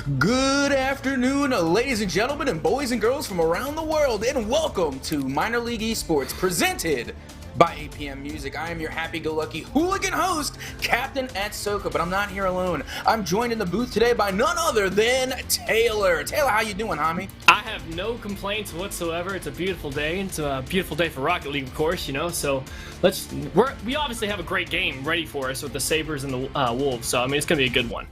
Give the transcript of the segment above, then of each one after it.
Good afternoon, ladies and gentlemen, and boys and girls from around the world, and welcome to Minor League Esports, presented by APM Music. I am your happy-go-lucky hooligan host, Captain Atsoka, but I'm not here alone. I'm joined in the booth today by none other than Taylor. Taylor, how you doing, homie? I have no complaints whatsoever. It's a beautiful day. It's a beautiful day for Rocket League, of course, you know, so we obviously have a great game ready for us with the Sabres and the Wolves, so, I mean, it's going to be a good one.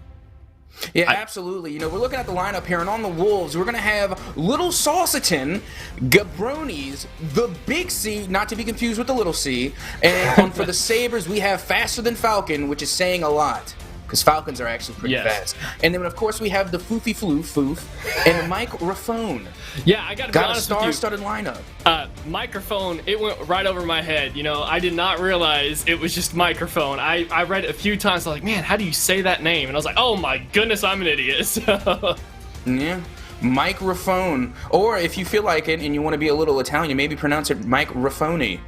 Yeah, absolutely. You know, we're looking at the lineup here, and on the Wolves, we're going to have Little Sauceton, Gabronis, the Big C, not to be confused with the Little C, and for the Sabres, we have Faster Than Falcon, which is saying a lot, because Falcons are actually pretty fast. And then, of course, we have the Foofy Foof, and the Microphone. Yeah, I got to be honest with you. Got a star-studded lineup. Microphone, it went right over my head. You know, I did not realize it was just Microphone. I read it a few times. I was like, man, how do you say that name? And I was like, oh my goodness, I'm an idiot. So. Yeah. Microphone. Or if you feel like it and you want to be a little Italian, maybe pronounce it Microphony.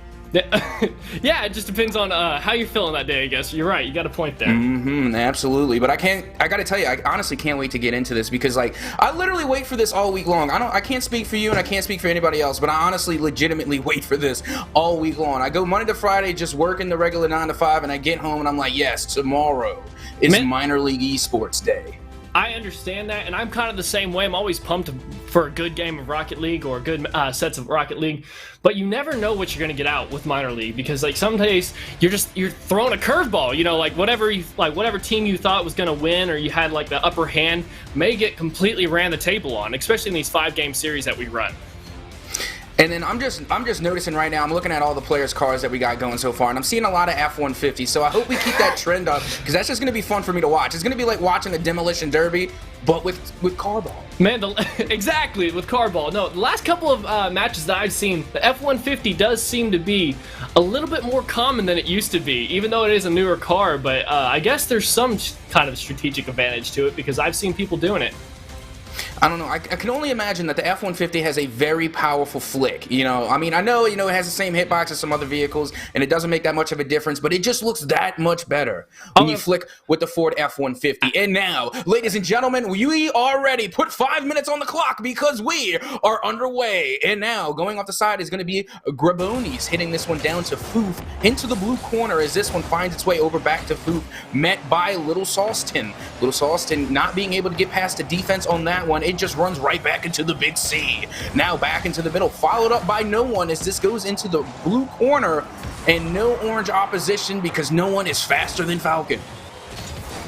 Yeah, it just depends on how you're feeling that day, I guess. You're right. You got a point there. Absolutely. But I got to tell you, I honestly can't wait to get into this because, like, I literally wait for this all week long. I can't speak for you and I can't speak for anybody else, but I honestly legitimately wait for this all week long. I go Monday to Friday just working the regular 9 to 5, and I get home and I'm like, yes, tomorrow is Minor League Esports Day. I understand that, and I'm kind of the same way. I'm always pumped for a good game of Rocket League or good sets of Rocket League, but you never know what you're gonna get out with Minor League because, like, some days you're throwing a curveball. You know, like whatever team you thought was gonna win or you had like the upper hand may get completely ran the table on, especially in these 5-game series that we run. And then I'm just noticing right now, I'm looking at all the players' cars that we got going so far, and I'm seeing a lot of F-150, so I hope we keep that trend up, because that's just going to be fun for me to watch. It's going to be like watching a demolition derby, but with car ball. Man, exactly, with car ball. No, the last couple of matches that I've seen, the F-150 does seem to be a little bit more common than it used to be, even though it is a newer car, but I guess there's some kind of strategic advantage to it, because I've seen people doing it. I don't know. I can only imagine that the F-150 has a very powerful flick. You know, I mean, I know, it has the same hitbox as some other vehicles, and it doesn't make that much of a difference, but it just looks that much better when you flick with the Ford F-150. And now, ladies and gentlemen, we are ready. Put 5 minutes on the clock because we are underway. And now, going off the side is going to be Grabonis hitting this one down to Foof into the blue corner as this one finds its way over back to Foof, met by Little Sauceton. Little Sauceton not being able to get past the defense on that one. It just runs right back into the Big C. Now back into the middle, followed up by no one as this goes into the blue corner, and no orange opposition because no one is faster than Falcon.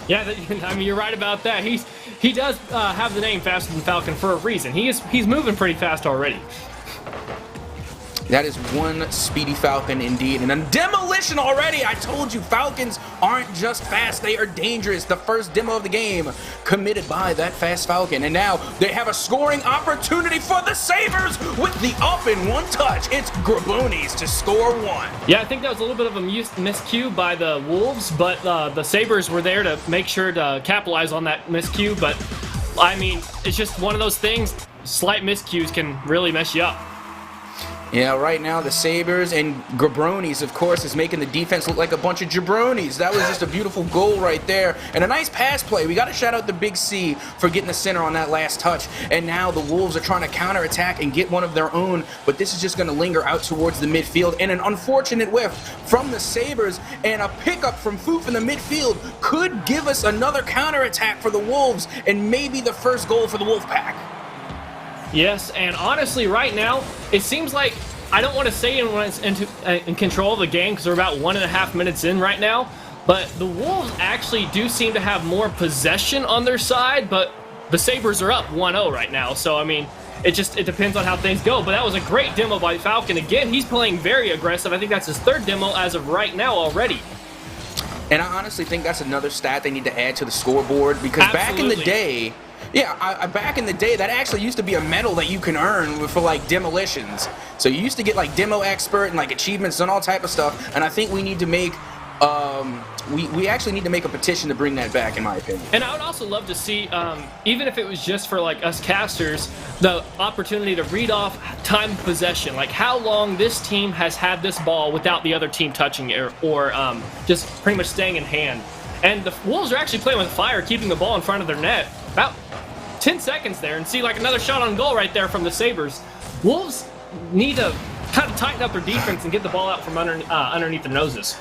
Yeah, I mean, you're right about that. He does have the name Faster Than Falcon for a reason. He's moving pretty fast already. That is one speedy Falcon indeed. And a demolition already! I told you, Falcons aren't just fast, they are dangerous. The first demo of the game committed by that fast Falcon. And now they have a scoring opportunity for the Sabres with the up and one touch. It's Grabonis to score one. Yeah, I think that was a little bit of a miscue by the Wolves, but the Sabres were there to make sure to capitalize on that miscue. But, I mean, it's just one of those things. Slight miscues can really mess you up. Yeah, right now the Sabres and Gabronis, of course, is making the defense look like a bunch of jabronis. That was just a beautiful goal right there. And a nice pass play. We got to shout out the Big C for getting the center on that last touch. And now the Wolves are trying to counterattack and get one of their own, but this is just going to linger out towards the midfield. And an unfortunate whiff from the Sabres and a pickup from Foof in the midfield could give us another counterattack for the Wolves and maybe the first goal for the Wolfpack. Yes, and honestly, right now, it seems like, I don't want to say anyone's in control of the game because we're about 1.5 minutes in right now, but the Wolves actually do seem to have more possession on their side, but the Sabres are up 1-0 right now, so I mean, it depends on how things go, but that was a great demo by Falcon. Again, he's playing very aggressive. I think that's his third demo as of right now already. And I honestly think that's another stat they need to add to the scoreboard because back in the day, back in the day, that actually used to be a medal that you can earn for, like, demolitions. So you used to get, like, Demo Expert and, like, achievements and all type of stuff. And I think we need to make, we actually need to make a petition to bring that back, in my opinion. And I would also love to see, even if it was just for, like, us casters, the opportunity to read off time of possession. Like, how long this team has had this ball without the other team touching it or just pretty much staying in hand. And the Wolves are actually playing with fire, keeping the ball in front of their net. About 10 seconds there and see like another shot on goal right there from the Sabres. Wolves need to kind of tighten up their defense and get the ball out from underneath their noses.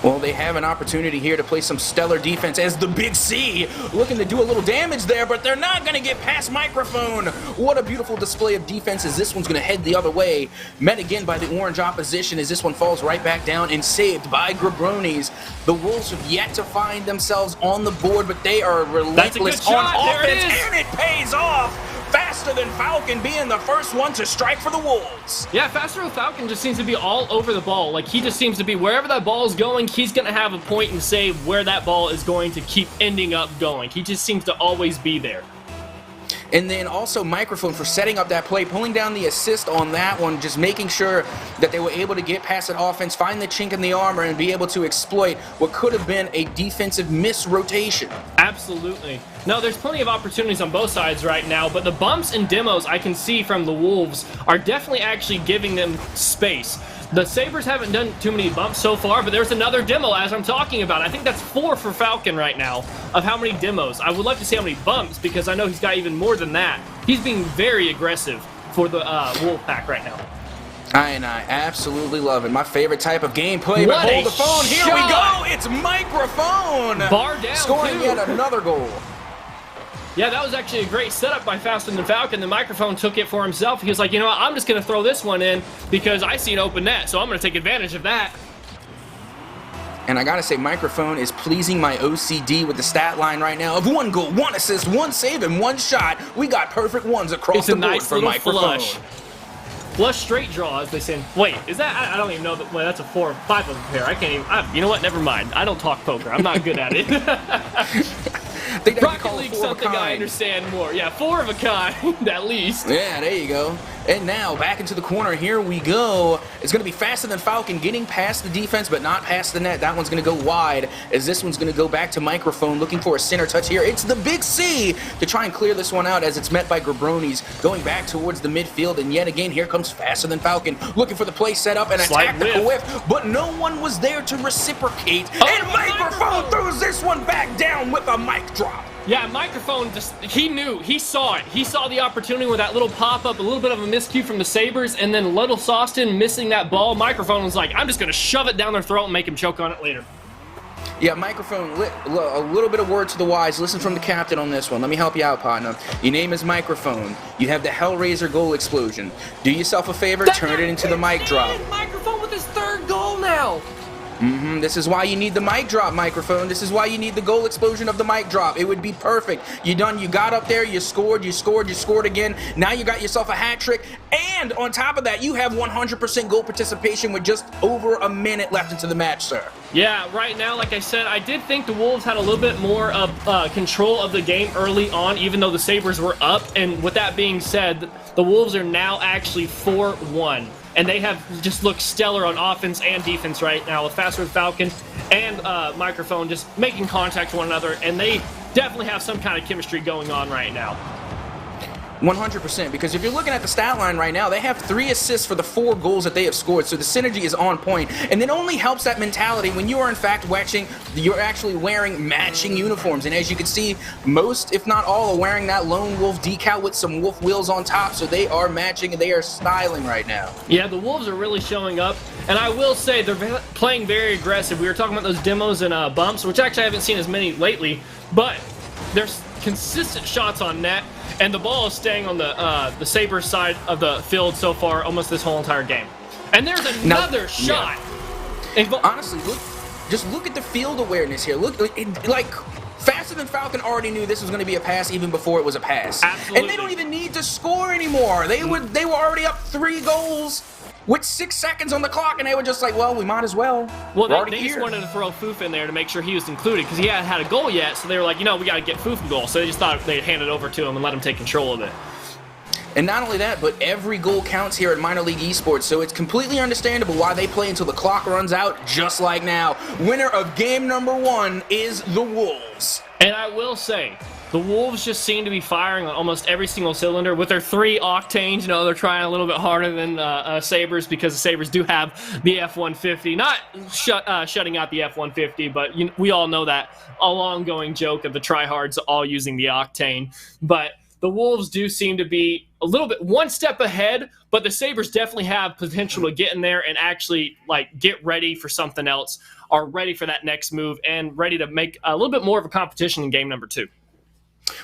Well, they have an opportunity here to play some stellar defense as the Big C looking to do a little damage there, but they're not going to get past Microphone. What a beautiful display of defense as this one's going to head the other way. Met again by the orange opposition as this one falls right back down and saved by Grabronis. The Wolves have yet to find themselves on the board, but they are relentless on offense, and it pays off. Faster Than Falcon being the first one to strike for the Wolves. Yeah, Faster Than Falcon just seems to be all over the ball. Like, he just seems to be wherever that ball is going, he's going to have a point and say where that ball is going to keep ending up going. He just seems to always be there. And then also Microphone for setting up that play, pulling down the assist on that one, just making sure that they were able to get past that offense, find the chink in the armor, and be able to exploit what could have been a defensive misrotation. Absolutely. No, there's plenty of opportunities on both sides right now, but the bumps and demos I can see from the Wolves are definitely actually giving them space. The Sabres haven't done too many bumps so far, but there's another demo as I'm talking about. I think that's 4 for Falcon right now of how many demos. I would love to see how many bumps because I know he's got even more than that. He's being very aggressive for the Wolfpack right now. And I absolutely love it. My favorite type of gameplay. But hold the phone. Here we go. It's Microphone. Bar down, scoring yet another goal. Yeah, that was actually a great setup by Faster Than Falcon. The Microphone took it for himself. He was like, you know what, I'm just going to throw this one in because I see an open net, so I'm going to take advantage of that. And I got to say, Microphone is pleasing my OCD with the stat line right now of 1 goal, 1 assist, 1 save, and 1 shot. We got perfect ones across the board for Microphone. Flush straight draw, as they say. Wait, is that? I don't even know. Well, that's a 4 or 5 of a pair. I can't even. You know what? Never mind. I don't talk poker. I'm not good at it. Rocket League something I understand more. Yeah, 4 of a kind, at least. Yeah, there you go. And now, back into the corner, here we go. It's going to be Faster Than Falcon getting past the defense, but not past the net. That one's going to go wide, as this one's going to go back to Microphone, looking for a center touch here. It's the Big C to try and clear this one out, as it's met by Grabronis, going back towards the midfield, and yet again, here comes Faster Than Falcon, looking for the play set up and a tactical whiff, but no one was there to reciprocate, and Microphone throws this one back down with a mic drop. Yeah, Microphone just, he knew, he saw it. He saw the opportunity with that little pop-up, a little bit of a miscue from the Sabres, and then Little Sawston missing that ball. Microphone was like, I'm just going to shove it down their throat and make him choke on it later. Yeah, Microphone, a little bit of word to the wise. Listen from the captain on this one. Let me help you out, partner. Your name is Microphone. You have the Hellraiser goal explosion. Do yourself a favor, turn it into the mic drop. Microphone with his 3rd goal now. This is why you need the mic drop, Microphone. This is why you need the goal explosion of the mic drop. It would be perfect. You got up there, you scored again. Now you got yourself a hat trick. And on top of that, you have 100% goal participation with just over a minute left into the match, sir. Yeah, right now, like I said, I did think the Wolves had a little bit more of control of the game early on, even though the Sabres were up. And with that being said, the Wolves are now actually 4-1. And they have just looked stellar on offense and defense right now with Faster Than Falcon and Microphone just making contact with one another. And they definitely have some kind of chemistry going on right now. 100%, because if you're looking at the stat line right now, they have 3 assists for the 4 goals that they have scored, so the synergy is on point, and it only helps that mentality when you are in fact you're actually wearing matching uniforms, and as you can see, most, if not all, are wearing that Lone Wolf decal with some wolf wheels on top, so they are matching and they are styling right now. Yeah, the Wolves are really showing up, and I will say they're playing very aggressive. We were talking about those demos and bumps, which actually I haven't seen as many lately, but there's consistent shots on net, and the ball is staying on the Sabres side of the field so far almost this whole entire game. And there's another shot. Yeah. Honestly, just look at the field awareness here. Look, like Faster Than Falcon already knew this was going to be a pass even before it was a pass. Absolutely. And they don't even need to score anymore. They were already up 3 goals with 6 seconds on the clock, and they were just like, well, we might as well. Well, they just wanted to throw Foof in there to make sure he was included because he hadn't had a goal yet, so they were like, you know, we got to get Foof a goal. So they just thought they'd hand it over to him and let him take control of it. And not only that, but every goal counts here at Minor League Esports, so it's completely understandable why they play until the clock runs out, just like now. Winner of game number 1 is the Wolves. And I will say, the Wolves just seem to be firing on almost every single cylinder with their 3 octanes. You know, they're trying a little bit harder than Sabres, because the Sabres do have the F-150. Not shutting out the F-150, but we all know that a long-going joke of the tryhards all using the octane. But the Wolves do seem to be a little bit one step ahead, but the Sabres definitely have potential to get in there and actually like get ready for something else, are ready for that next move, and ready to make a little bit more of a competition in game number 2.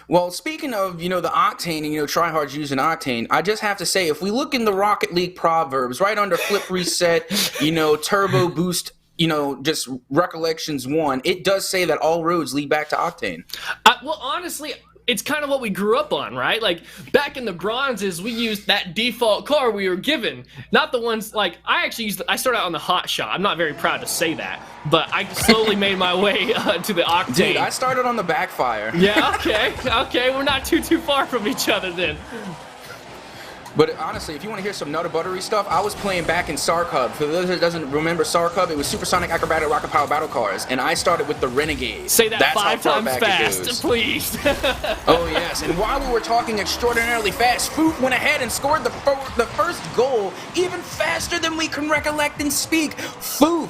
Well, speaking of, the octane and, tryhards using octane, I just have to say, if we look in the Rocket League proverbs, right under flip reset, turbo boost, just recollections 1, it does say that all roads lead back to octane. Well, honestly, it's kind of what we grew up on, right? Like, back in the bronzes, we used that default car we were given, not the ones, like, I started out on the hot shot. I'm not very proud to say that, but I slowly made my way to the octane. Dude, I started on the backfire. Yeah, okay, we're not too far from each other then. But honestly, if you want to hear some nutter buttery stuff, I was playing back in Sark Hub. For those that doesn't remember Sark Hub, it was Supersonic Acrobatic Rocket Power Battle Cars, and I started with the Renegade. Say that That's 5 times fast, please. Oh yes, and while we were talking extraordinarily fast, Foot went ahead and scored the first goal even faster than we can recollect and speak. Foot,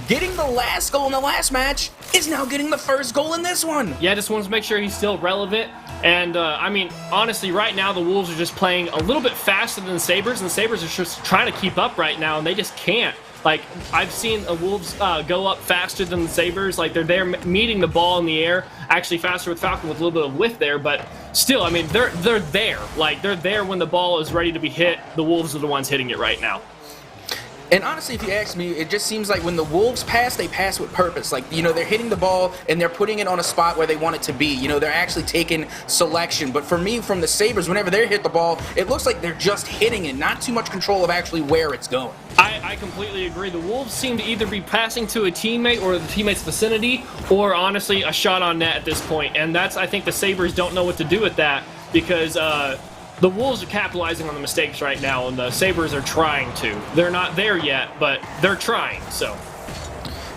getting the last goal in the last match, is now getting the first goal in this one. Yeah, just wants to make sure he's still relevant. And, I mean, honestly, right now the Wolves are just playing a little bit faster than the Sabres, and the Sabres are just trying to keep up right now, and they just can't. Like, I've seen the Wolves go up faster than the Sabres. Like, they're there meeting the ball in the air, actually faster with Falcon with a little bit of whiff there, but still, I mean, they're there. Like, they're there when the ball is ready to be hit. The Wolves are the ones hitting it right now. And honestly, if you ask me, it just seems like when the Wolves pass, they pass with purpose. Like, they're hitting the ball and they're putting it on a spot where they want it to be. They're actually taking selection. But for me, from the Sabres, whenever they hit the ball, it looks like they're just hitting it. Not too much control of actually where it's going. I completely agree. The Wolves seem to either be passing to a teammate or the teammate's vicinity, or honestly, a shot on net at this point. And I think the Sabres don't know what to do with that, because the Wolves are capitalizing on the mistakes right now, and the Sabres are trying to. They're not there yet, but they're trying, so.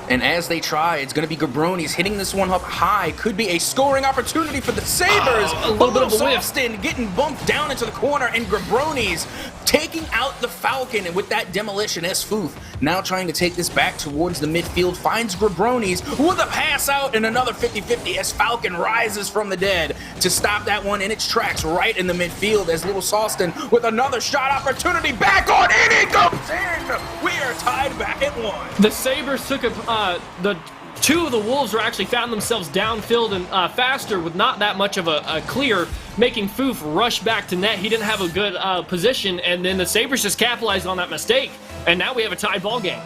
And as they try, it's going to be Gabroni's hitting this one up high. Could be a scoring opportunity for the Sabres. A little bit of a whiff. Austin getting bumped down into the corner, and Gabroni's taking out the Falcon. And with that demolition, Foof now trying to take this back towards the midfield, finds Gabroni's with a pass out, and another 50-50 as Falcon rises from the dead to stop that one in its tracks right in the midfield, as Little Sawston with another shot opportunity back on, and it goes in. We are tied back at 1. The Sabres took the 2 of the Wolves were actually found themselves downfield and faster with not that much of a clear, making Foof rush back to net. He didn't have a good position, and then the Sabres just capitalized on that mistake, and now we have a tied ball game.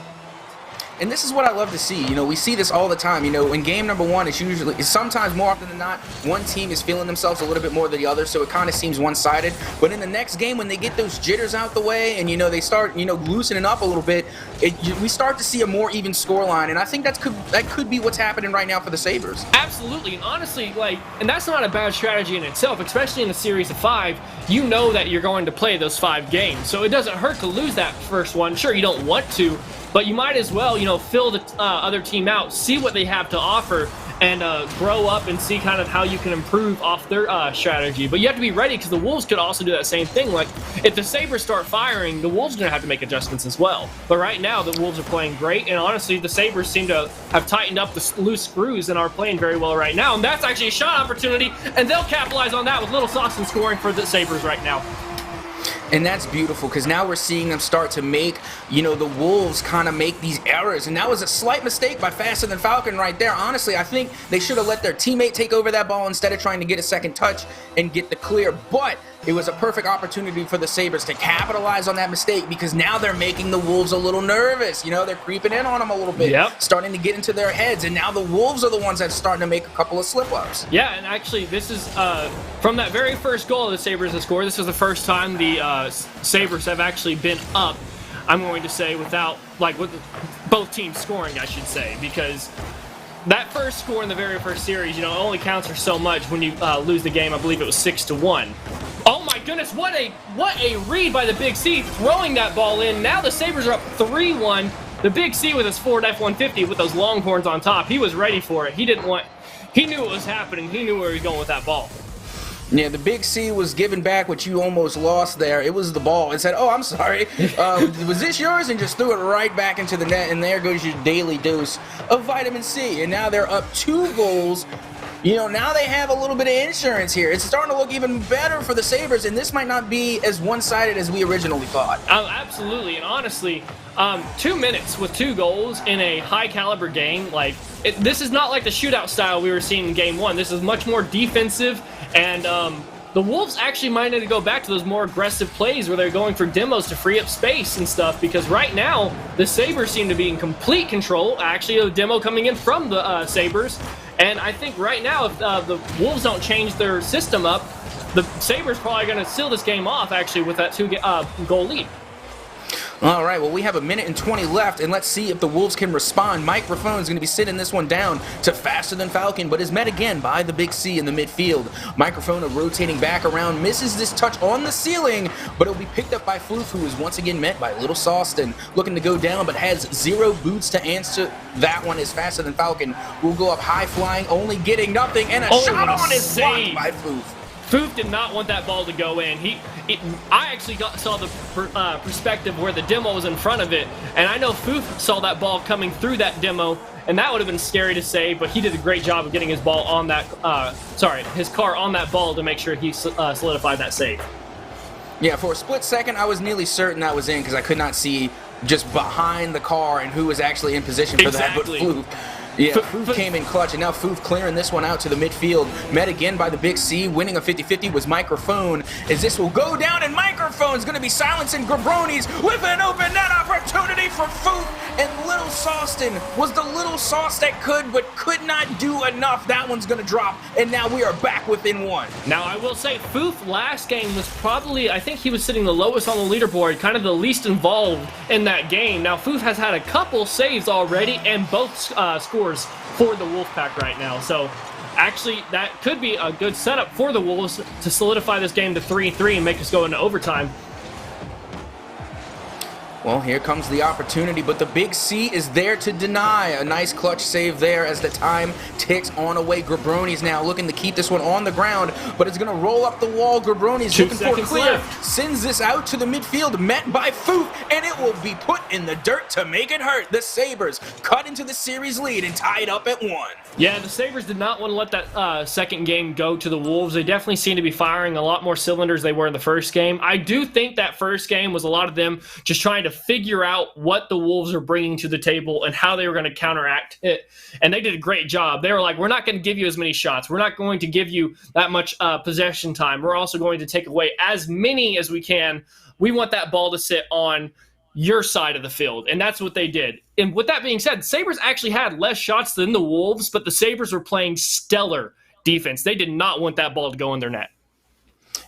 And this is what I love to see. We see this all the time. In game number 1, it's sometimes more often than not, one team is feeling themselves a little bit more than the other, so it kind of seems one-sided. But in the next game, when they get those jitters out the way and, they start, loosening up a little bit, we start to see a more even scoreline. And I think that could be what's happening right now for the Sabres. Absolutely. And honestly, and that's not a bad strategy in itself, especially in a series of 5. You know that you're going to play those 5 games, so it doesn't hurt to lose that first one. Sure, you don't want to, but you might as well, fill the other team out, see what they have to offer, and grow up and see kind of how you can improve off their strategy. But you have to be ready, because the Wolves could also do that same thing. Like, if the Sabres start firing, the Wolves are going to have to make adjustments as well. But right now, the Wolves are playing great, and honestly, the Sabres seem to have tightened up the loose screws and are playing very well right now. And that's actually a shot opportunity, and they'll capitalize on that with Little Sawston scoring for the Sabres right now. And that's beautiful, because now we're seeing them start to make, the Wolves kind of make these errors. And that was a slight mistake by Faster Than Falcon right there. Honestly, I think they should have let their teammate take over that ball instead of trying to get a second touch and get the clear. But it was a perfect opportunity for the Sabres to capitalize on that mistake, because now they're making the Wolves a little nervous. They're creeping in on them a little bit, starting to get into their heads. And now the Wolves are the ones that are starting to make a couple of slip-ups. Yeah, and actually, this is from that very first goal the Sabres have scored. This is the first time the Sabres have actually been up, I'm going to say, with both teams scoring, I should say, because that first score in the very first series, it only counts for so much when you lose the game. I believe it was 6-1. Oh my goodness, what a read by the Big C, throwing that ball in. Now the Sabres are up 3-1. The Big C with his Ford F-150 with those longhorns on top, he was ready for it. He didn't want He knew what was happening. He knew where he was going with that ball. Yeah, the Big C was giving back what you almost lost there. It was the ball. It said, "Oh, I'm sorry. Was this yours?" And just threw it right back into the net. And there goes your daily dose of vitamin C. And now they're up 2 goals. Now they have a little bit of insurance here. It's starting to look even better for the Sabres, and this might not be as one-sided as we originally thought. Absolutely, and honestly, 2 minutes with 2 goals in a high-caliber game, this is not like the shootout style we were seeing in Game 1. This is much more defensive, and the Wolves actually might need to go back to those more aggressive plays where they're going for demos to free up space and stuff, because right now, the Sabres seem to be in complete control. Actually, a demo coming in from the Sabres. And I think right now, if the Wolves don't change their system up, the Sabres probably going to seal this game off, actually, with that 2-goal lead. All right, well, we have 1:20 left, and let's see if the Wolves can respond. Microphone's going to be sitting this one down to Faster Than Falcon, but is met again by the Big C in the midfield. Microphone rotating back around, misses this touch on the ceiling, but it'll be picked up by Floof, who is once again met by Little Sawston, looking to go down, but has 0 boots to answer. That one is Faster Than Falcon. Will go up high flying, only getting nothing, and a shot on his blocked by Floof. Floof did not want that ball to go in. I actually saw the perspective where the demo was in front of it, and I know Floof saw that ball coming through that demo, and that would have been scary to save, but he did a great job of getting his ball on that, his car on that ball to make sure he solidified that save. Yeah, for a split second, I was nearly certain that was in because I could not see just behind the car and who was actually in position for that, but Floof. Yeah, Foof came in clutch, and now Foof clearing this one out to the midfield. Met again by the Big C, winning a 50-50 was Microphone, as this will go down, and Microphone's going to be silencing Grabronis with an open net opportunity for Foof, and Little Sawston was the little sauce that could not do enough. That one's going to drop, and now we are back within 1. Now, I will say, Foof last game was probably, I think he was sitting the lowest on the leaderboard, kind of the least involved in that game. Now, Foof has had a couple saves already, and both scores for the Wolfpack right now. So actually that could be a good setup for the Wolves to solidify this game to 3-3 and make us go into overtime. Well, here comes the opportunity, but the Big C is there to deny. A nice clutch save there as the time ticks on away. Grabronis now looking to keep this one on the ground, but it's going to roll up the wall. Grabronis looking for clear. Left. Sends this out to the midfield, met by Foof, and it will be put in the dirt to make it hurt. The Sabres cut into the series lead and tied up at 1. Yeah, the Sabres did not want to let that second game go to the Wolves. They definitely seem to be firing a lot more cylinders they were in the first game. I do think that first game was a lot of them just trying to figure out what the Wolves are bringing to the table and how they were going to counteract it. And they did a great job. They were like, we're not going to give you as many shots. We're not going to give you that much possession time. We're also going to take away as many as we can. We want that ball to sit on your side of the field. And that's what they did. And with that being said, Sabres actually had less shots than the Wolves, but the Sabres were playing stellar defense. They did not want that ball to go in their net.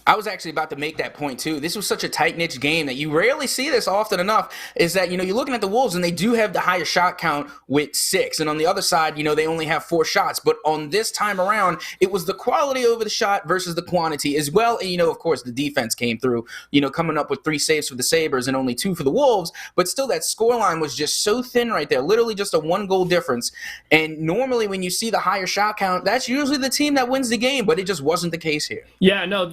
I was actually about to make that point too. This was such a tight-knit game that you rarely see this often enough, is that, you're looking at the Wolves and they do have the higher shot count with 6. And on the other side, they only have 4 shots. But on this time around, it was the quality over the shot versus the quantity as well. And, of course, the defense came through, coming up with 3 saves for the Sabres and only 2 for the Wolves. But still, that scoreline was just so thin right there, literally just a 1-goal difference. And normally when you see the higher shot count, that's usually the team that wins the game, but it just wasn't the case here. Yeah, no,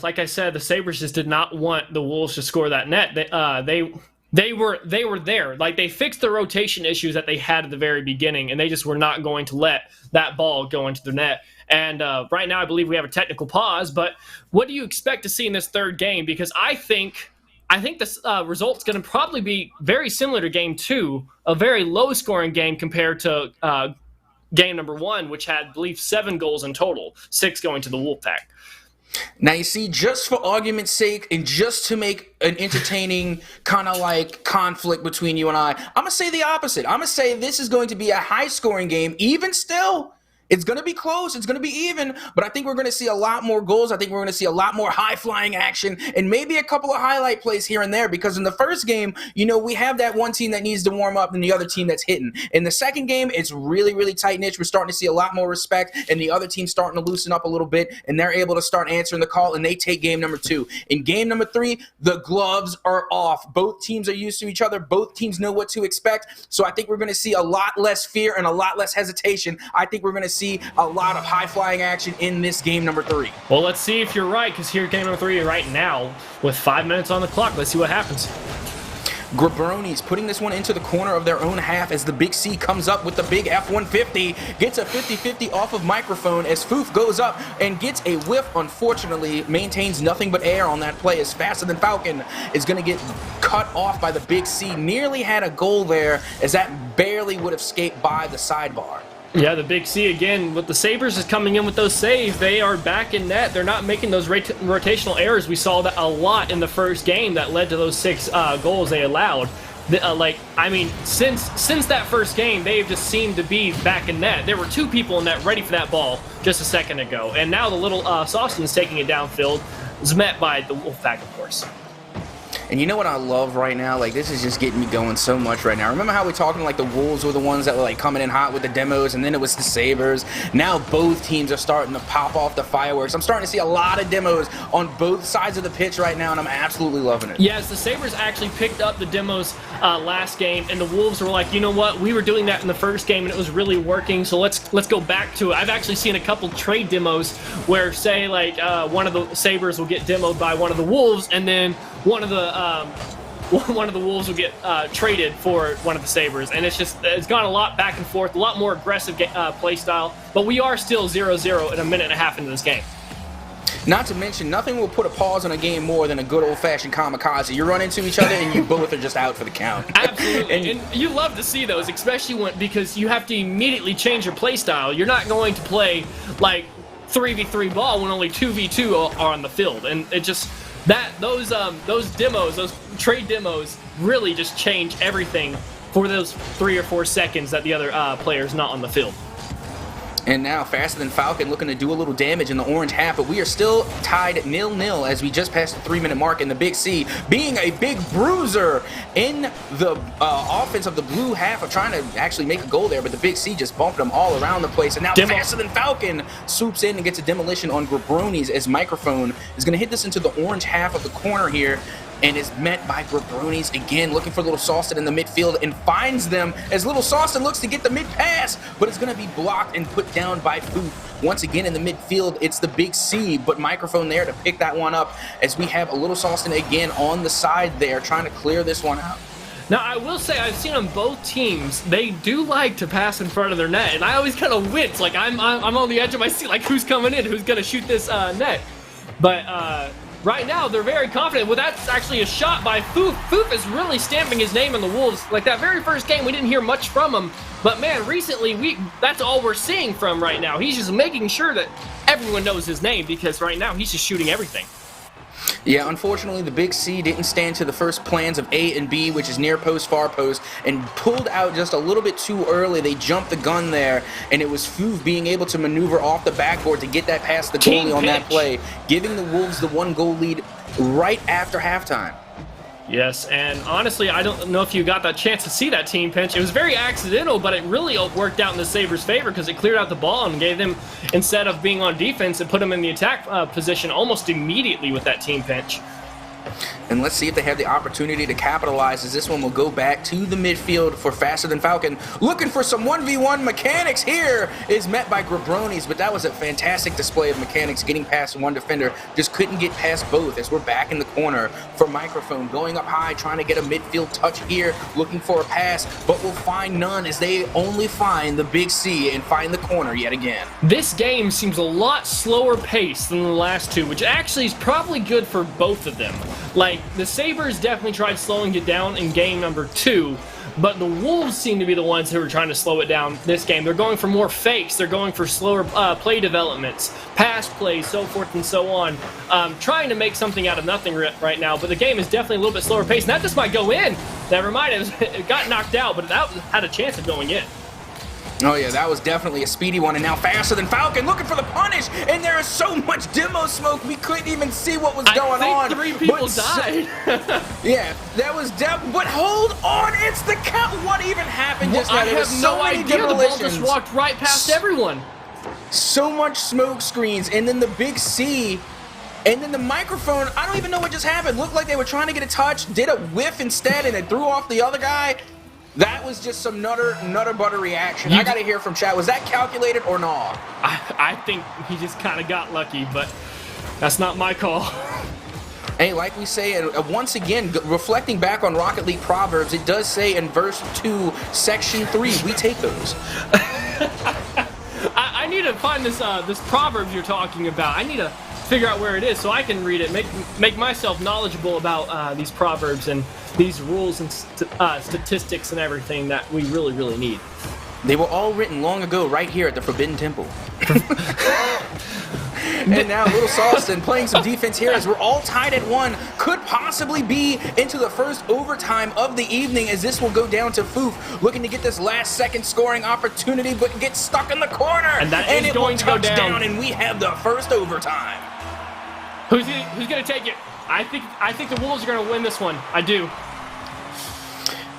like I said, the Sabres just did not want the Wolves to score that net. They were there. Like, they fixed the rotation issues that they had at the very beginning, and they just were not going to let that ball go into the net. And right now, I believe we have a technical pause. But what do you expect to see in this third game? Because I think this result's going to probably be very similar to Game 2, a very low-scoring game compared to Game number 1, which had, I believe, 7 goals in total, 6 going to the Wolfpack. Now, you see, just for argument's sake and just to make an entertaining kind of like conflict between you and I'm going to say the opposite. I'm going to say this is going to be a high-scoring game. Even still, it's going to be close. It's going to be even. But I think we're going to see a lot more goals. I think we're going to see a lot more high-flying action and maybe a couple of highlight plays here and there, because in the first game, we have that one team that needs to warm up and the other team that's hitting. In the second game, it's really, really tight-knit. We're starting to see a lot more respect, and the other team's starting to loosen up a little bit, and they're able to start answering the call, and they take game number 2. In game number 3, the gloves are off. Both teams are used to each other. Both teams know what to expect. So I think we're going to see a lot less fear and a lot less hesitation. I think we're going to see a lot of high-flying action in this game number 3. Well, let's see if you're right, because here game number 3 right now with 5 minutes on the clock. Let's see what happens. Grabronis putting this one into the corner of their own half as the Big C comes up with the big F-150, gets a 50-50 off of Microphone as Foof goes up and gets a whiff. Unfortunately, maintains nothing but air on that play as Faster Than Falcon is going to get cut off by the Big C. Nearly had a goal there as that barely would have escaped by the sidebar. Yeah, the Big C again with the Sabres is coming in with those saves. They are back in net. They're not making those rotational errors. We saw that a lot in the first game that led to those 6 goals they allowed. Since that first game, they've just seemed to be back in net. There were 2 people in net ready for that ball just a second ago, and now the little Sawston's taking it downfield is met by the Wolfpack, of course. And you know what I love right now? Like, this is just getting me going so much right now. Remember how we were talking like the Wolves were the ones that were like coming in hot with the demos, and then it was the Sabres. Now both teams are starting to pop off the fireworks. I'm starting to see a lot of demos on both sides of the pitch right now, and I'm absolutely loving it. Yes, the Sabres actually picked up the demos last game, and the Wolves were like, you know what? We were doing that in the first game, and it was really working, so let's go back to it. I've actually seen a couple trade demos where, say, like one of the Sabres will get demoed by one of the Wolves, and then one of the Wolves will get traded for one of the Sabres, and it's gone a lot back and forth, a lot more aggressive play style, but we are still 0-0 in a minute and a half into this game. Not to mention, nothing will put a pause on a game more than a good old-fashioned kamikaze. You run into each other and you both are just out for the count. Absolutely, and you love to see those, especially because you have to immediately change your play style. You're not going to play like 3v3 ball when only 2v2 are on the field, and it just... those demos, those trade demos, really just change everything for those 3 or 4 seconds that the other player's not on the field. And now Faster Than Falcon looking to do a little damage in the orange half, but we are still tied 0-0 as we just passed the 3-minute mark, in the Big C being a big bruiser in the offense of the blue half of trying to actually make a goal there, but the Big C just bumped them all around the place. And now Faster Than Falcon swoops in and gets a demolition on Grabronis as Microphone is going to hit this into the orange half of the corner here, and is met by Grabronis again, looking for Little Sawston in the midfield, and finds them as Little Sawston looks to get the mid-pass, but it's going to be blocked and put down by Foof. Once again in the midfield, it's the Big C, but Microphone there to pick that one up as we have a Little Sawston again on the side there, trying to clear this one out. Now, I will say, I've seen on both teams, they do like to pass in front of their net, and I always kind of wince, like I'm on the edge of my seat, like who's coming in, who's going to shoot this net. But, right now, they're very confident. Well, that's actually a shot by Foof. Foof is really stamping his name in the Wolves. Like that very first game, we didn't hear much from him. But man, recently, that's all we're seeing from right now. He's just making sure that everyone knows his name, because right now, he's just shooting everything. Yeah, unfortunately, the Big C didn't stand to the first plans of A and B, which is near post, far post, and pulled out just a little bit too early. They jumped the gun there, and it was Foof being able to maneuver off the backboard to get that past the goalie on that play, giving the Wolves the 1-goal lead right after halftime. Yes, and honestly, I don't know if you got that chance to see that team pinch. It was very accidental, but it really worked out in the Sabres' favor because it cleared out the ball and gave them, instead of being on defense, it put them in the attack position almost immediately with that team pinch. And let's see if they have the opportunity to capitalize, as this one will go back to the midfield for Faster Than Falcon. Looking for some 1v1 mechanics here, is met by Grabronis, but that was a fantastic display of mechanics, getting past one defender. Just couldn't get past both, as we're back in the corner for Microphone, going up high, trying to get a midfield touch here, looking for a pass, but will find none as they only find the Big C and find the corner yet again. This game seems a lot slower paced than the last two, which actually is probably good for both of them. Like, the Sabres definitely tried slowing it down in game number 2, but the Wolves seem to be the ones who are trying to slow it down this game. They're going for more fakes, they're going for slower play developments, pass plays, so forth and so on, trying to make something out of nothing right now, but the game is definitely a little bit slower paced, and that just might go in. Never mind, it got knocked out, but that had a chance of going in. Oh yeah, that was definitely a speedy one, and now Faster Than Falcon looking for the punish, and there is so much demo smoke we couldn't even see what was going on. I think 3 people died. Yeah, that was but hold on, it's the count. What even happened just now? I have no idea. The ball just walked right past everyone. So much smoke screens, and then the Big C, and then the Microphone. I don't even know what just happened. Looked like they were trying to get a touch, did a whiff instead, and it threw off the other guy. That was just some nutter butter reaction. I got to hear from chat. Was that calculated or not? I think he just kind of got lucky, but that's not my call. Hey, like we say, and once again, reflecting back on Rocket League Proverbs, it does say in verse 2, section 3, we take those. I need to find this proverb you're talking about. I need to figure out where it is so I can read it, make myself knowledgeable about these proverbs and these rules and statistics and everything that we really, really need. They were all written long ago right here at the Forbidden Temple. And now Little Sauston playing some defense here as we're all tied at 1. Could possibly be into the first overtime of the evening as this will go down to Foof looking to get this last second scoring opportunity but gets stuck in the corner. And that is going to go down. And we have the first overtime. Who's going to take it? I think the Wolves are going to win this one. I do.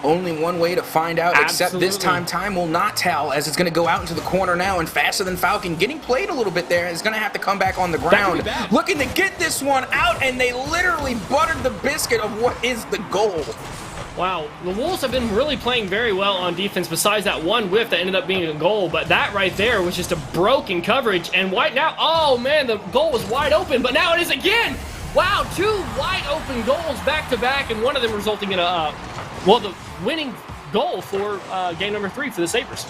Only one way to find out, Absolutely. except this time will not tell, as it's going to go out into the corner now, and Faster Than Falcon getting played a little bit there is going to have to come back on the ground. Looking to get this one out, and they literally buttered the biscuit of what is the goal. Wow, the Wolves have been really playing very well on defense besides that one whiff that ended up being a goal, but that right there was just a broken coverage, and White now, oh man, the goal was wide open, but now it is again! Wow, 2 wide open goals back-to-back, and one of them resulting in the winning goal for game number 3 for the Sabres.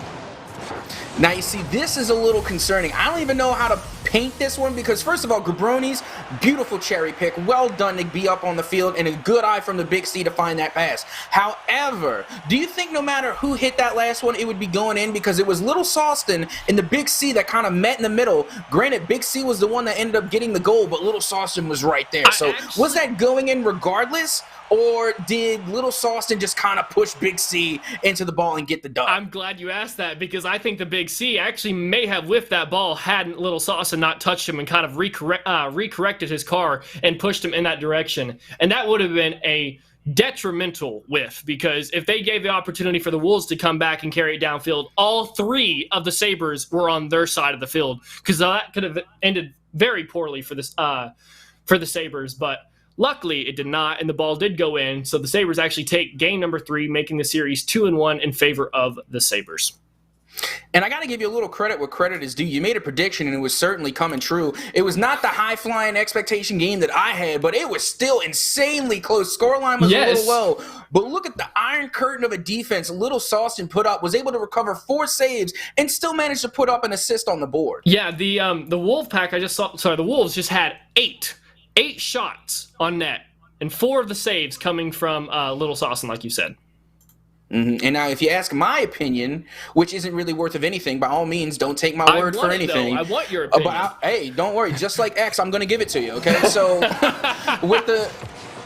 Now, you see, this is a little concerning. I don't even know how to paint this one because, first of all, Gabroni's beautiful cherry pick. Well done to be up on the field and a good eye from the Big C to find that pass. However, do you think no matter who hit that last one, it would be going in? Because it was Little Sauston and the Big C that kind of met in the middle. Granted, Big C was the one that ended up getting the goal, but Little Sauston was right there. So was that going in regardless? Or did Little Sauston just kind of push Big C into the ball and get the dub? I'm glad you asked that because I think the Big C actually may have whiffed that ball hadn't Little Sauston not touched him and kind of recorrected his car and pushed him in that direction. And that would have been a detrimental whiff because if they gave the opportunity for the Wolves to come back and carry it downfield, all 3 of the Sabres were on their side of the field because that could have ended very poorly for the Sabres. But luckily, it did not, and the ball did go in, so the Sabres actually take game number 3, making the series 2-1 in favor of the Sabres. And I got to give you a little credit where credit is due. You made a prediction, and it was certainly coming true. It was not the high-flying expectation game that I had, but it was still insanely close. Scoreline was a little low. But look at the iron curtain of a defense Little Sauston put up, was able to recover 4 saves, and still managed to put up an assist on the board. Yeah, the Wolfpack the Wolves just had 8 shots on net, and 4 of the saves coming from Little Sauston, like you said. Mm-hmm. And now, if you ask my opinion, which isn't really worth of anything, by all means, don't take my word for anything. I want your opinion. Hey, don't worry. Just like X, I'm going to give it to you, okay? So,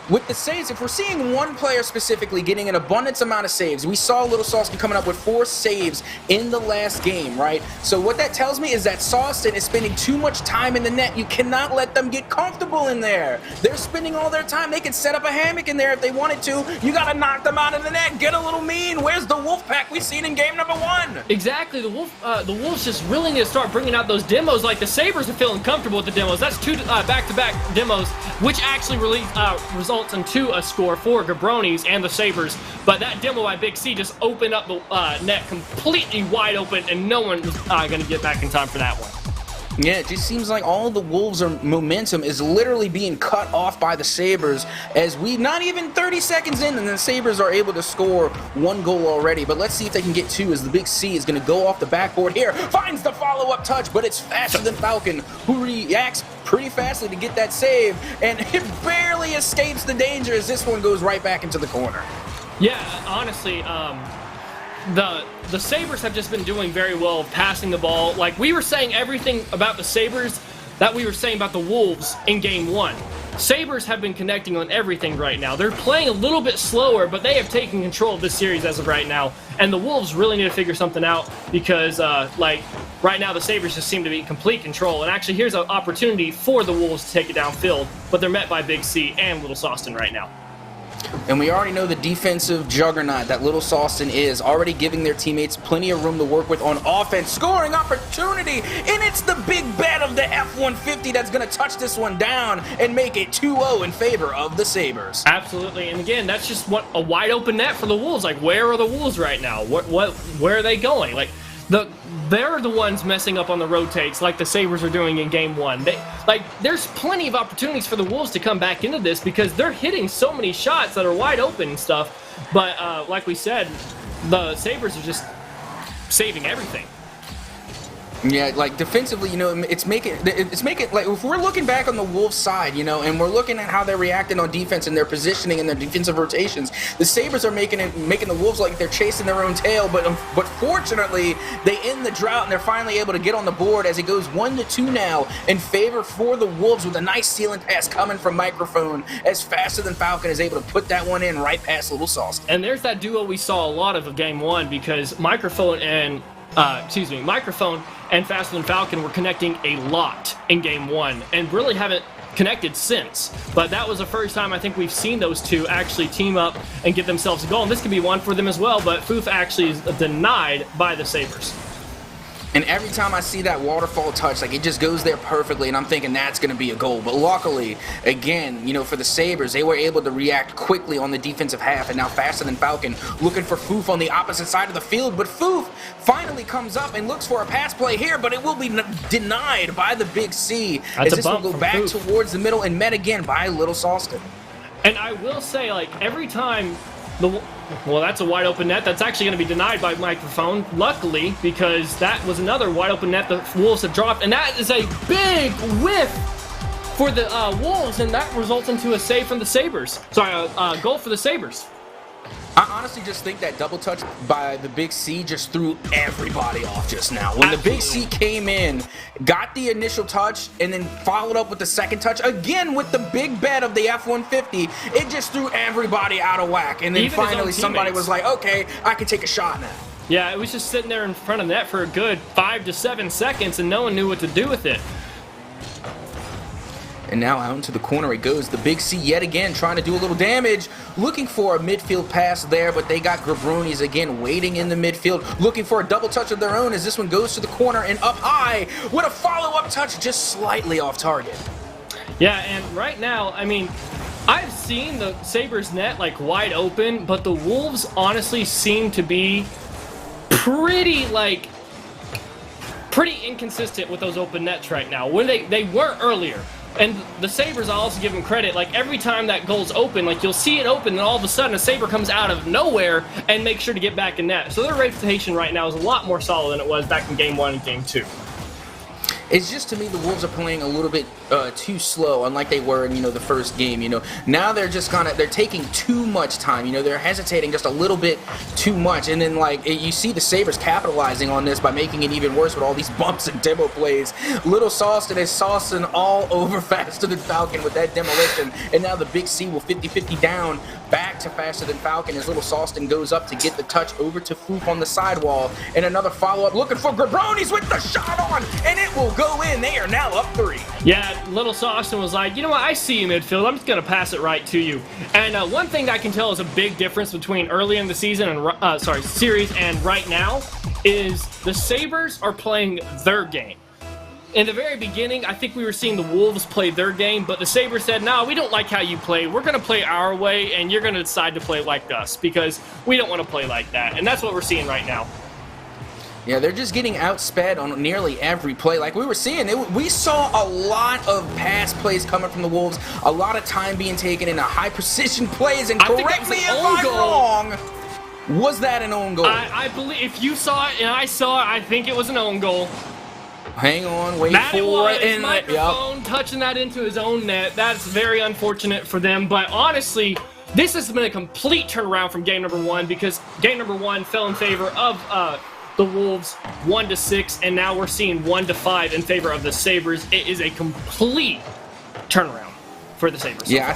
with the saves, if we're seeing one player specifically getting an abundance amount of saves, we saw Little Sauston coming up with 4 saves in the last game, right? So what that tells me is that Sauston is spending too much time in the net. You cannot let them get comfortable in there. They're spending all their time. They can set up a hammock in there if they wanted to. You got to knock them out of the net. Get a little mean. Where's the Wolfpack we seen in game number 1? Exactly. The Wolves just really need to start bringing out those demos. Like the Sabres are feeling comfortable with the demos. That's 2 back-to-back demos, which actually results into a score for Gabroni's and the Sabres, but that demo by Big C just opened up the net completely wide open, and no one was going to get back in time for that one. Yeah, it just seems like all the Wolves' momentum is literally being cut off by the Sabres as we not even 30 seconds in, and the Sabres are able to score 1 goal already. But let's see if they can get 2 as the Big C is going to go off the backboard here. Finds the follow-up touch, but it's Faster Than Falcon, who reacts pretty fastly to get that save, and it barely escapes the danger as this one goes right back into the corner. Yeah, honestly, the Sabres have just been doing very well passing the ball. Like, we were saying everything about the Sabres that we were saying about the Wolves in game 1. Sabres have been connecting on everything right now. They're playing a little bit slower, but they have taken control of this series as of right now. And the Wolves really need to figure something out because, right now the Sabres just seem to be in complete control. And actually, here's an opportunity for the Wolves to take it downfield, but they're met by Big C and Little Sauston right now. And we already know the defensive juggernaut that Little Sauston is, already giving their teammates plenty of room to work with on offense. Scoring opportunity, and it's the big bat of of the F-150 that's going to touch this one down and make it 2-0 in favor of the Sabres. Absolutely, and again, that's just a wide open net for the Wolves. Like, where are the Wolves right now? Where are they going? Like, they're the ones messing up on the rotates like the Sabres are doing in Game 1. There's plenty of opportunities for the Wolves to come back into this because they're hitting so many shots that are wide open and stuff. But like we said, the Sabres are just saving everything. Yeah, like defensively, it's making like if we're looking back on the Wolves side, and we're looking at how they're reacting on defense and their positioning and their defensive rotations, the Sabres are making the Wolves like they're chasing their own tail. But fortunately, they end the drought and they're finally able to get on the board as it goes 1-2 now in favor for the Wolves with a nice sealing pass coming from Microphone as Faster Than Falcon is able to put that one in right past Little Sauce. And there's that duo we saw a lot of Game 1 because Microphone and Faster Than Falcon were connecting a lot in Game 1 and really haven't connected since. But that was the first time I think we've seen those two actually team up and get themselves a goal. And this could be one for them as well, but Foof actually is denied by the Sabres. And every time I see that waterfall touch, like it just goes there perfectly, and I'm thinking that's going to be a goal. But luckily, again, for the Sabres, they were able to react quickly on the defensive half, and now Faster Than Falcon looking for Foof on the opposite side of the field. But Foof finally comes up and looks for a pass play here, but it will be denied by the Big C. That's as this will go back Foof towards the middle and met again by Little Sauston. And I will say, like, every time that's a wide open net. That's actually going to be denied by Microphone, luckily, because that was another wide open net the Wolves have dropped, and that is a big whiff for the Wolves, and that results into a save from the Sabres. Sorry, a goal for the Sabres. I honestly just think that double touch by the Big C just threw everybody off just now. When the Big C came in, got the initial touch, and then followed up with the second touch, again with the big bet of the F-150, it just threw everybody out of whack. And then even finally somebody was like, okay, I can take a shot now. Yeah, it was just sitting there in front of the net for a good 5 to 7 seconds, and no one knew what to do with it. And now out into the corner it goes. The Big C yet again trying to do a little damage. Looking for a midfield pass there, but they got Grabronis again waiting in the midfield. Looking for a double touch of their own as this one goes to the corner and up high with a follow-up touch just slightly off target. Yeah, and right now, I mean, I've seen the Sabres net like wide open, but the Wolves honestly seem to be pretty inconsistent with those open nets right now. When they weren't earlier. And the Sabres, I'll also give them credit, like every time that goal's open, like you'll see it open and all of a sudden a Sabre comes out of nowhere and makes sure to get back in net. So their reputation right now is a lot more solid than it was back in Game 1 and Game 2. It's just, to me, the Wolves are playing a little bit too slow, unlike they were in, the first game, Now they're just they're taking too much time, They're hesitating just a little bit too much. And then, you see the Sabres capitalizing on this by making it even worse with all these bumps and demo plays. Little Sauston is saucing all over Faster Than Falcon with that demolition. And now the Big C will 50-50 down back to Faster Than Falcon as Little Sauston goes up to get the touch over to Foof on the sidewall. And another follow-up looking for Grabronis with the shot on, and it will go in. They are now up 3. Yeah, Little Sauston was like, you know what, I see you midfield. I'm just going to pass it right to you. And one thing that I can tell is a big difference between early in the season and, series and right now is the Sabres are playing their game. In the very beginning, I think we were seeing the Wolves play their game, but the Sabres said, no, we don't like how you play. We're going to play our way, and you're going to decide to play like us because we don't want to play like that. And that's what we're seeing right now. Yeah, they're just getting outsped on nearly every play. Like we were seeing, we saw a lot of pass plays coming from the Wolves, a lot of time being taken into high-precision plays, and correct me if I'm wrong, was that an own goal? I believe, if you saw it and I saw it, I think it was an own goal. Hang on, wait that for it. Was, and Microphone touching that into his own net. That's very unfortunate for them, but honestly, this has been a complete turnaround from game number 1 because game number 1 fell in favor of the Wolves 1-6, and now we're seeing 1-5 in favor of the Sabres. It is a complete turnaround for the Sabres. Yeah,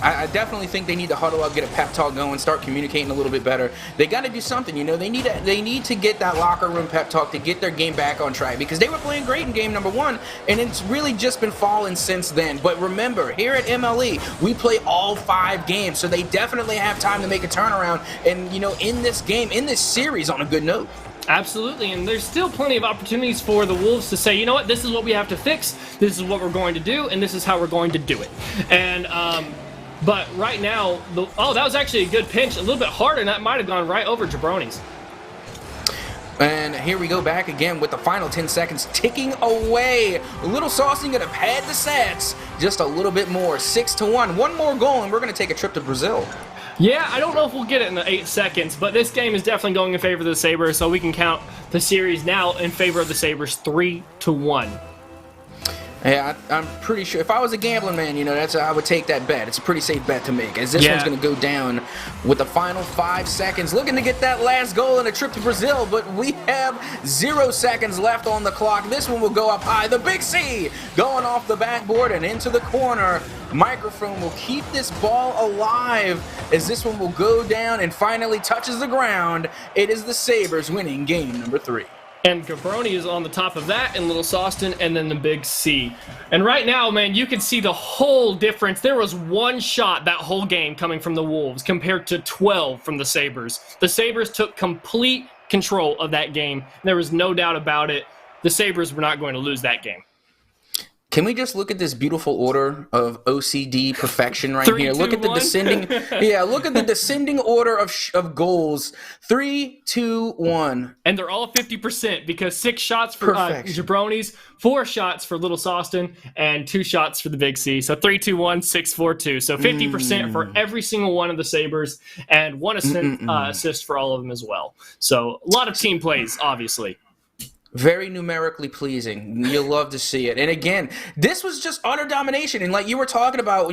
I definitely think they need to huddle up, get a pep talk going, start communicating a little bit better. They got to do something, They need to get that locker room pep talk to get their game back on track because they were playing great in game number 1, and it's really just been falling since then. But remember, here at MLE, we play all 5 games, so they definitely have time to make a turnaround and, in this game, in this series, on a good note. Absolutely, and there's still plenty of opportunities for the Wolves to say, you know what, this is what we have to fix, this is what we're going to do, and this is how we're going to do it. And, but right now, that was actually a good pinch, a little bit harder, and that might have gone right over Jabroni's. And here we go back again with the final 10 seconds ticking away. Little Saucing gonna pad the sets just a little bit more. 6-1. One more goal, and we're gonna take a trip to Brazil. Yeah, I don't know if we'll get it in the 8 seconds, but this game is definitely going in favor of the Sabres, so we can count the series now in favor of the Sabres 3-1. Yeah, I'm pretty sure. If I was a gambling man, I would take that bet. It's a pretty safe bet to make, as this one's going to go down with the final 5 seconds. Looking to get that last goal in a trip to Brazil, but we have 0 seconds left on the clock. This one will go up high. The Big C going off the backboard and into the corner. Microphone will keep this ball alive as this one will go down and finally touches the ground. It is the Sabres winning game number 3. And Gabroni is on the top of that, and Little Saucon, and then the Big C. And right now, man, you can see the whole difference. There was 1 shot that whole game coming from the Wolves compared to 12 from the Sabres. The Sabres took complete control of that game. There was no doubt about it. The Sabres were not going to lose that game. Can we just look at this beautiful order of OCD perfection right 3, here? 2, Look at the 1. descending, look at the descending order of goals. 3, 2, 1. And they're all 50% because 6 shots for Jabroni's, 4 shots for Little Saucon, and 2 shots for the Big C. So 3, 2, 1, 6, 4, 2. So 50% for every single one of the Sabres, and 1 assist for all of them as well. So a lot of team plays, obviously. Very numerically pleasing. You'll love to see it. And again, this was just utter domination. And like you were talking about,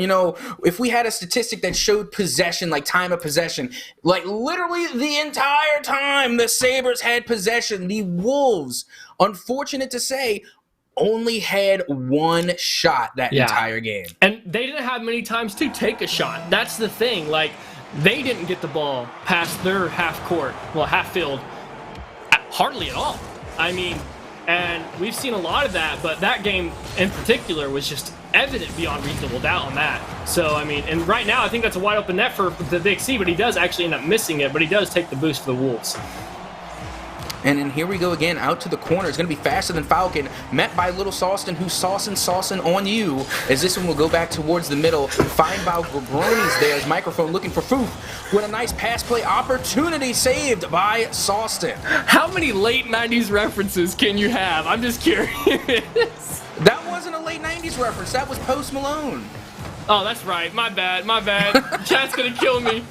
if we had a statistic that showed possession, like time of possession, like literally the entire time the Sabres had possession, the Wolves, unfortunate to say, only had 1 shot that entire game. And they didn't have many times to take a shot. That's the thing. Like, they didn't get the ball past their half field, hardly at all. I mean, and we've seen a lot of that, but that game in particular was just evident beyond reasonable doubt on that. So, I mean, and right now I think that's a wide open net for the Big C, but he does actually end up missing it, but he does take the boost for the Wolves. And then here we go again, out to the corner. It's going to be faster than Falcon, met by Little Saucon, who's saucing on you, as this one will go back towards the middle. Find by Gabroni's there, as Microphone looking for Foof with a nice pass play opportunity saved by Saucon. How many late 90s references can you have? I'm just curious. That wasn't a late 90s reference. That was Post Malone. Oh, that's right. My bad. Chat's going to kill me.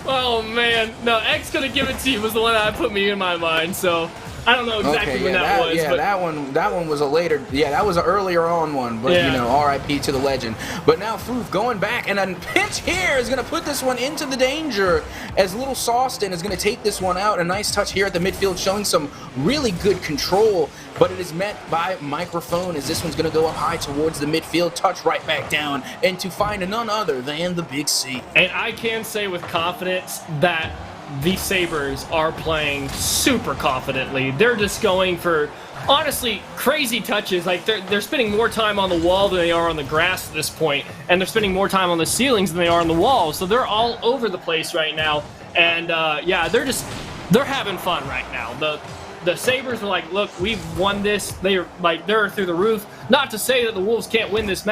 Oh, man. No, X Gonna Give It To You was the one that put me in my mind, so I don't know exactly when that was. Yeah, but that one was a later, that was an earlier on one, but, R.I.P. to the legend. But now Foof going back, and a pinch here is going to put this one into the danger, as Little Saucon is going to take this one out. A nice touch here at the midfield, showing some really good control, but it is met by Microphone, as this one's going to go up high towards the midfield, touch right back down, and to find none other than the Big C. And I can say with confidence that the Sabres are playing super confidently. They're just going for, honestly, crazy touches. Like, they're spending more time on the wall than they are on the grass at this point, and they're spending more time on the ceilings than they are on the walls. So they're all over the place right now. And, they're having fun right now. The Sabres are like, look, we've won this. They're through the roof. Not to say that the Wolves can't win this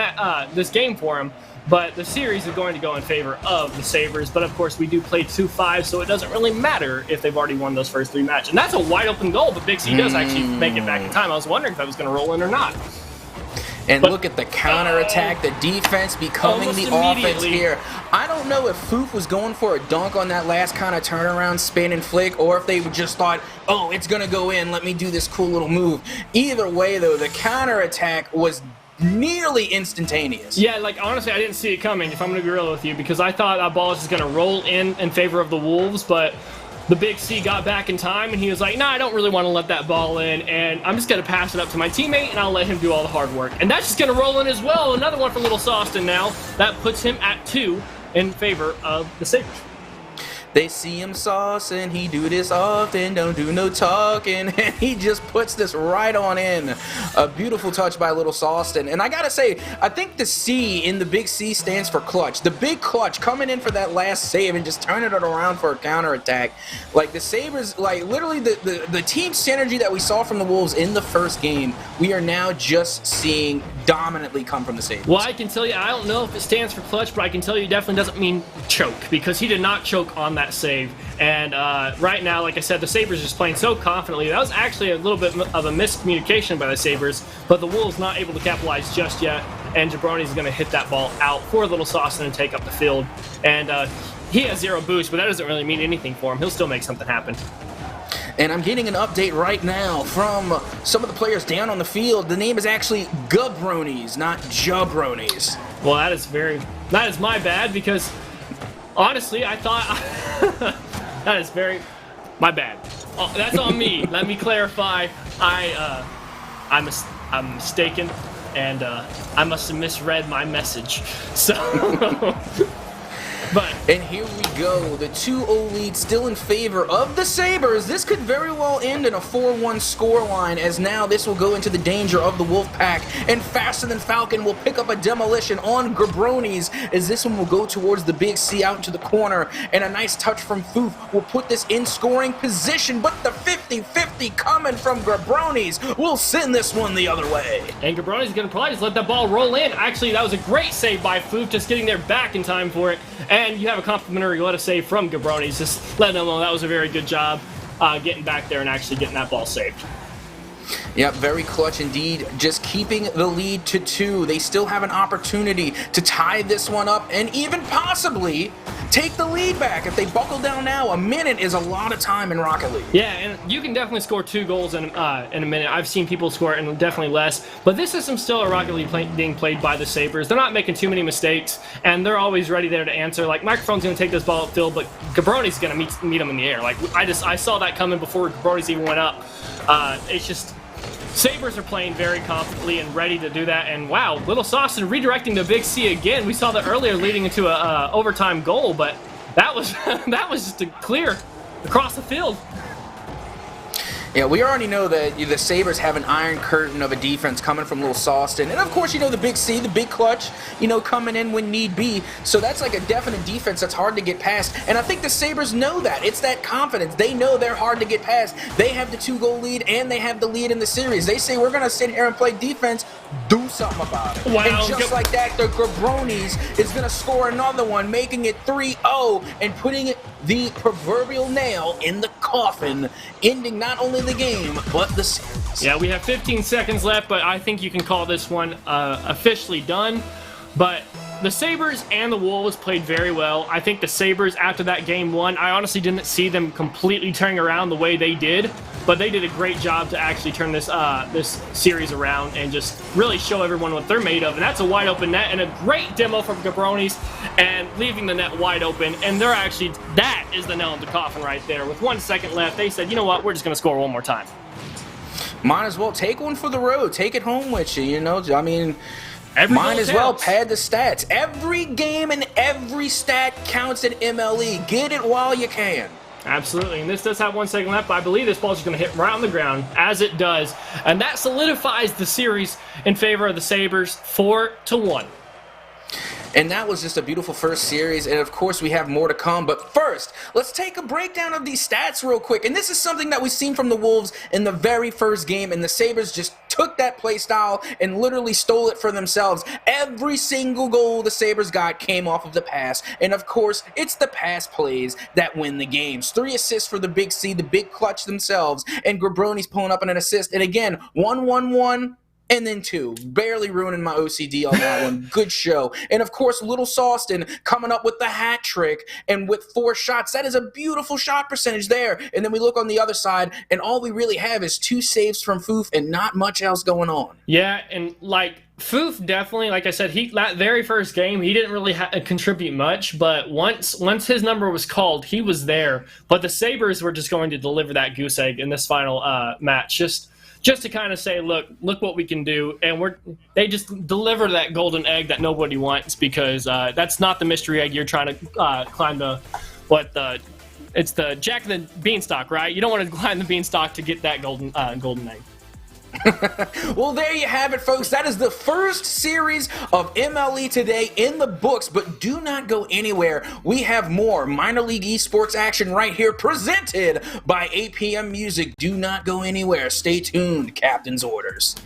game for them, but the series is going to go in favor of the Sabres. But, of course, we do play 2-5, so it doesn't really matter if they've already won those first 3 matches. And that's a wide-open goal, but Big C does actually make it back in time. I was wondering if that was going to roll in or not. And look at the counterattack, the defense becoming the offense here. I don't know if Foof was going for a dunk on that last kind of turnaround spin and flick, or if they just thought, oh, it's going to go in, let me do this cool little move. Either way, though, the counterattack was nearly instantaneous. Yeah, like, honestly, I didn't see it coming, if I'm going to be real with you, because I thought that ball was just going to roll in favor of the Wolves, but the Big C got back in time, and he was like, nah, I don't really want to let that ball in, and I'm just going to pass it up to my teammate, and I'll let him do all the hard work. And that's just going to roll in as well. Another one for Little Saucon now. That puts him at 2 in favor of the Sabres. They see him sauce and he do this often, don't do no talking, and he just puts this right on in. A beautiful touch by Little Sauceton. And I gotta say, I think the C in the big C stands for clutch. The big clutch coming in for that last save and just turning it around for a counterattack. Like the Sabres, like literally the team synergy that we saw from the Wolves in the first game, we are now just seeing dominantly come from the Sabres. Well, I can tell you, I don't know if it stands for clutch, but I can tell you it definitely doesn't mean choke, because he did not choke on that save. And right now, like I said, the Sabres are just playing so confidently. That was actually a little bit of a miscommunication by the Sabres, but the Wolves not able to capitalize just yet, and Jabroni's going to hit that ball out for Little Sauceton and take up the field. And he has 0 boost, but that doesn't really mean anything for him. He'll still make something happen. And I'm getting an update right now from some of the players down on the field. The name is actually Gabronis, not Jabronis. Well, that is my bad, because honestly, I thought that is my bad. Oh, that's on me. Let me clarify. I'm mistaken, and I must have misread my message. So. And here we go, the 2-0 lead still in favor of the Sabres. This could very well end in a 4-1 scoreline, as now this will go into the danger of the Wolfpack. And Faster Than Falcon will pick up a demolition on Gabronis, as this one will go towards the big C out into the corner. And a nice touch from Foof will put this in scoring position, but the 50-50 coming from Gabronis will send this one the other way. And Gabronis going to probably just let that ball roll in. Actually, that was a great save by Foof, just getting there back in time for it. And you have a complimentary let us save from Gabronis, just letting them know that was a very good job getting back there and actually getting that ball saved. Yep, very clutch indeed. Just keeping the lead to 2. They still have an opportunity to tie this one up and even possibly take the lead back if they buckle down now. A minute is a lot of time in Rocket League. Yeah, and you can definitely score 2 goals in a minute. I've seen people score in definitely less, but this system's still a Rocket League being played by the Sabres. They're not making too many mistakes, and they're always ready there to answer. Like, Microphone's going to take this ball upfield, but Gabronis going to meet him in the air. Like, I saw that coming before Gabronis even went up. It's just Sabres are playing very confidently and ready to do that. And wow, Little Sauceton redirecting the big C again. We saw that earlier, leading into a overtime goal, but that was that was just a clear across the field. Yeah, we already know that the Sabres have an iron curtain of a defense coming from Little Sauceton. And of course, the big C, the big clutch, coming in when need be. So that's like a definite defense that's hard to get past. And I think the Sabres know that. It's that confidence. They know they're hard to get past. They have the 2-goal lead, and they have the lead in the series. They say, we're going to sit here and play defense. Do something about it. Wow. And just like that, the Gabronis is going to score another one, making it 3-0 and putting the proverbial nail in the coffin, ending not only the game, but the series. Yeah, we have 15 seconds left, but I think you can call this one officially done. But the Sabres and the Wolves played very well. I think the Sabres, after that game 1, I honestly didn't see them completely turning around the way they did, but they did a great job to actually turn this this series around and just really show everyone what they're made of. And that's a wide open net and a great demo from Gabronis and leaving the net wide open. And they're actually, that is the nail in the coffin right there. With 1 second left, they said, you know what, we're just going to score one more time. Might as well take one for the road. Take it home with you, I mean, might as well pad the stats. Every game and every stat counts in MLE. Get it while you can. Absolutely, and this does have 1 second left, but I believe this ball's just going to hit right on the ground, as it does. And that solidifies the series in favor of the Sabres, 4-1. And that was just a beautiful first series, and of course we have more to come. But first, let's take a breakdown of these stats real quick. And this is something that we've seen from the Wolves in the very first game, and the Sabres just took that play style and literally stole it for themselves. Every single goal the Sabres got came off of the pass, and of course, it's the pass plays that win the games. 3 assists for the big C, the big clutch themselves, and Gabronis pulling up on an assist. And again, 1-1-1. And then 2. Barely ruining my OCD on that one. Good show. And of course, Little Sauceton coming up with the hat trick and with 4 shots. That is a beautiful shot percentage there. And then we look on the other side, and all we really have is 2 saves from Foof and not much else going on. Yeah, and Foof definitely, like I said, that very first game, he didn't really contribute much, but once his number was called, he was there. But the Sabres were just going to deliver that goose egg in this final match. Just to kind of say, look what we can do, and they just deliver that golden egg that nobody wants, because that's not the mystery egg you're trying to climb the It's the Jack and the Beanstalk, right? You don't want to climb the beanstalk to get that golden egg. Well, there you have it, folks. That is the first series of MLE today in the books, but do not go anywhere. We have more minor league esports action right here, presented by APM Music. Do not go anywhere. Stay tuned. Captain's orders.